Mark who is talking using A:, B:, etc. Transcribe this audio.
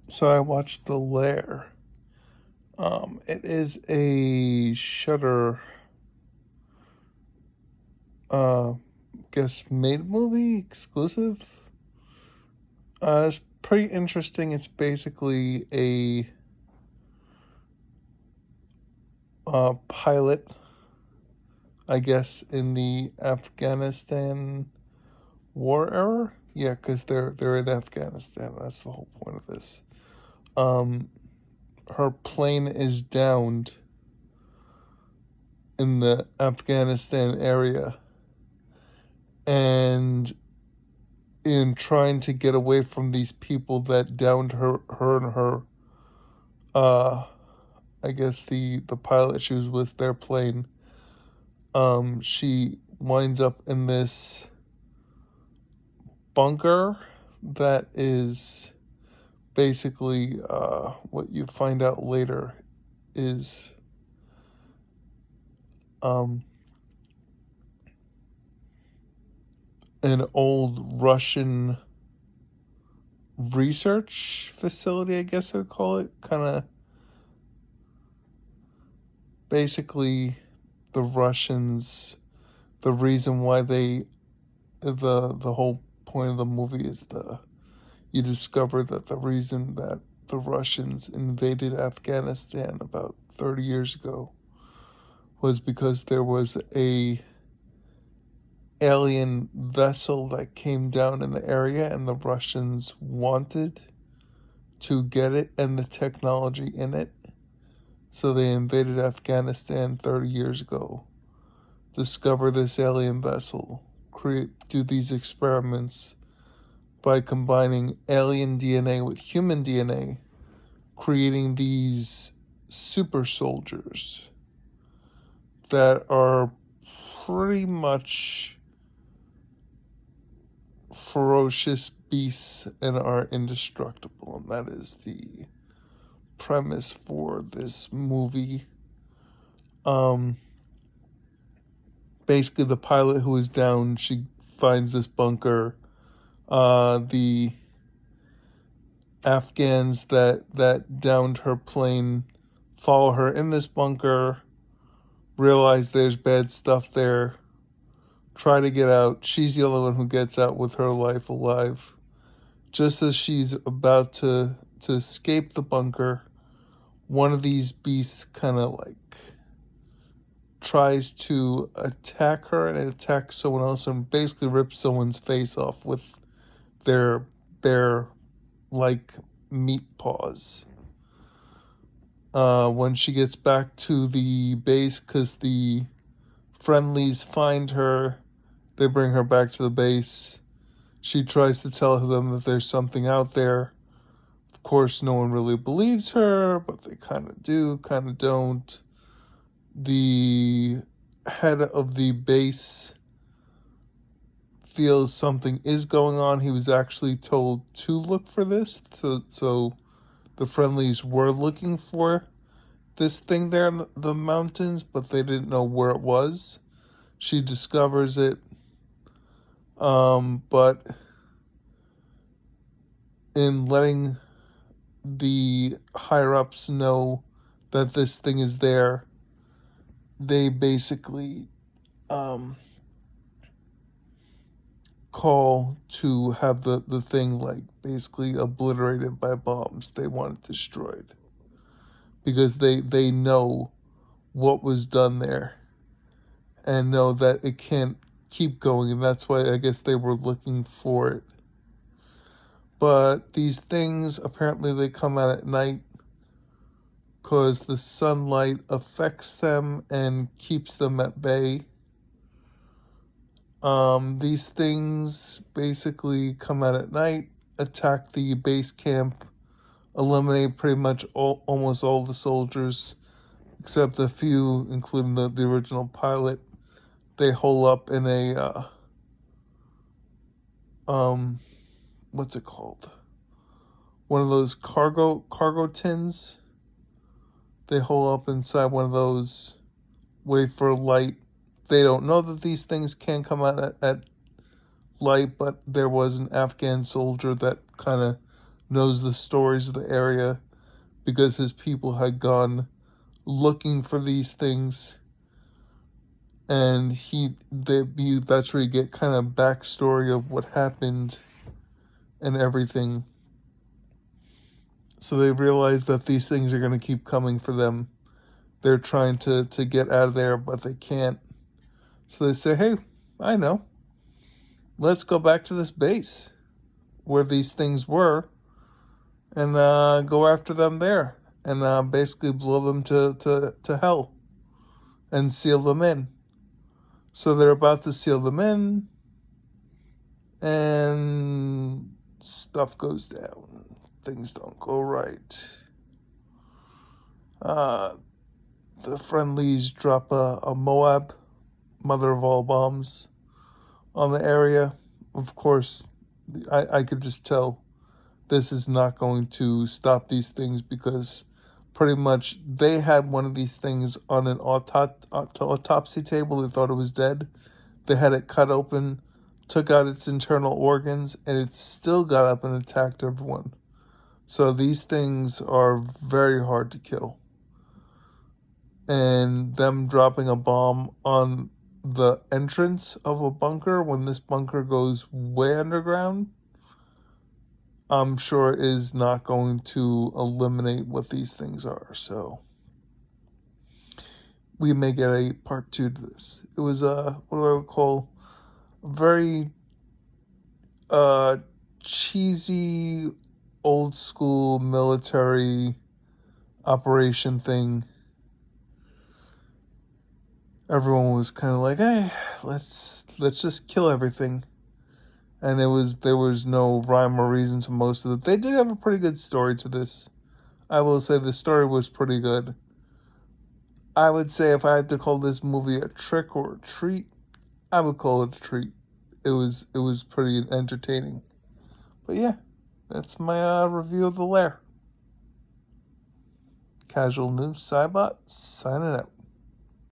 A: So I watched The Lair. It is a Shudder, uh, guess made movie exclusive. It's pretty interesting. It's basically a pilot, I guess, in the Afghanistan war era. Yeah, because they're in Afghanistan. That's the whole point of this. Um, Her plane is downed in the Afghanistan area, and in trying to get away from these people that downed her and her, uh, I guess the pilot she was with, their plane. She winds up in this bunker that is basically, what you find out later is, um, an old Russian research facility, I guess I would call it. Kind of basically the Russians, the reason why the whole point of the movie is you discover that the reason that the Russians invaded Afghanistan about 30 years ago was because there was a alien vessel that came down in the area, and the Russians wanted to get it and the technology in it. So they invaded Afghanistan 30 years ago, discover this alien vessel, do these experiments by combining alien DNA with human DNA, creating these super soldiers that are pretty much ferocious beasts and are indestructible. And that is the premise for this movie. Um, Basically, the pilot who is down, she finds this bunker. The Afghans that downed her plane follow her in this bunker, realize there's bad stuff there, try to get out. She's the only one who gets out with her life alive. Just as she's about to escape the bunker, one of these beasts kind of like tries to attack her, and it attacks someone else and basically rips someone's face off with their bare, like, meat paws. When she gets back to the base, because the friendlies find her, they bring her back to the base. She tries to tell them that there's something out there. Of course, no one really believes her, but they kind of do, kind of don't. The head of the base feels something is going on. He was actually told to look for this, so the friendlies were looking for this thing there in the mountains, but they didn't know where it was. She discovers it, but in letting the higher ups know that this thing is there, they basically call to have the thing like basically obliterated by bombs. They want it destroyed because they know what was done there and know that it can't keep going, and that's why I guess they were looking for it. But these things, apparently they come out at night because the sunlight affects them and keeps them at bay. These things basically come out at night, attack the base camp, eliminate pretty much almost all the soldiers, except a few, including the original pilot. They hole up in a, what's it called? One of those cargo tins. They hole up inside one of those, wait for light. They don't know that these things can come out at light, but there was an Afghan soldier that kind of knows the stories of the area because his people had gone looking for these things, and that's where you get kind of backstory of what happened and everything. So they realize that these things are going to keep coming for them. They're trying to get out of there, but they can't. So they say, hey, I know. Let's go back to this base where these things were and go after them there and basically blow them to hell and seal them in. So they're about to seal them in, and stuff goes down. Things don't go right. The friendlies drop a Moab, mother of all bombs, on the area. Of course, I could just tell this is not going to stop these things because pretty much they had one of these things on an autopsy table. They thought it was dead. They had it cut open, took out its internal organs, and it still got up and attacked everyone. So these things are very hard to kill. And them dropping a bomb on the entrance of a bunker when this bunker goes way underground, I'm sure is not going to eliminate what these things are. So we may get a part 2 to this. It was what do I would call a very cheesy old school military operation thing. Everyone was kind of like, hey, let's just kill everything. And there was no rhyme or reason to most of it. They did have a pretty good story to this. I will say the story was pretty good. I would say if I had to call this movie a trick or a treat, I would call it a treat. It was pretty entertaining. But yeah, that's my review of The Lair. Casual News Cybot signing out.